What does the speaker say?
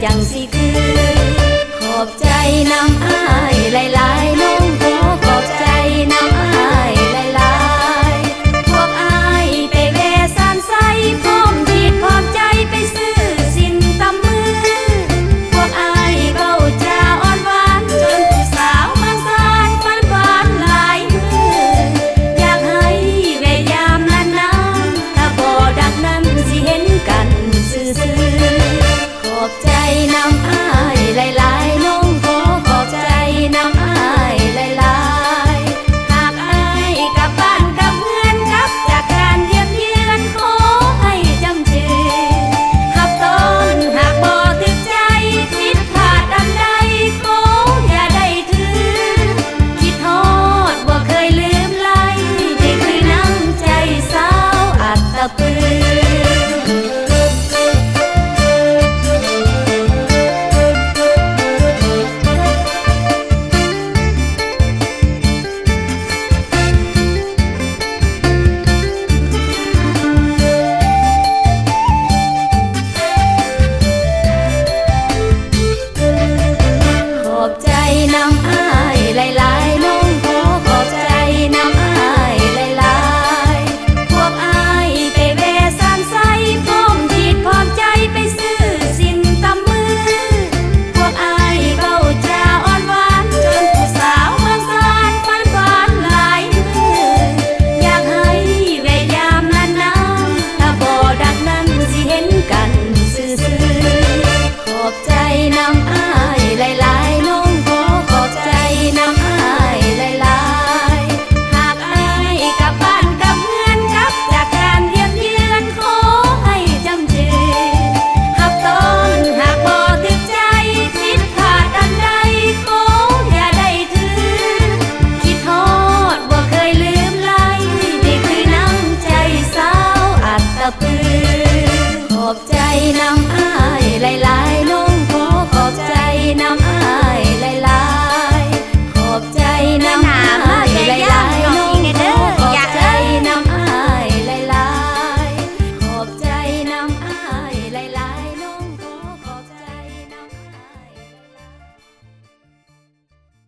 จังสิคือขอบใจน้ำอ้ายหลายๆน้องขอขอบใจน้ำอ้ายหลายๆพวกอ้ายไปแวะสานไซพร้อมดีดพร้อมใจไปซื้อสินตำมือพวกอ้ายเบ้าจาอ่อนหวานจนผู้สาวมาสานฝันหวานหลายมืออยากให้แวะยามนานๆถ้าบ่ดังนั้นสิเห็นกันซื่อๆขอบใจน้ำอ้ายหลายๆน้องขอขอบใจน้ำอ้ายหลายๆหากอ้ายกลับบ้านกลับเมืองกลับจากการเยี่ยมเยือนขอให้จำชื่อหับต้นหากบ่ถึกใจผิดพลาดอันใดขออย่าได้ถือคิดฮอดบ่เคยลืมไหลนี่คือน้ำใจสาวอัตตปือขอบใจน้ำ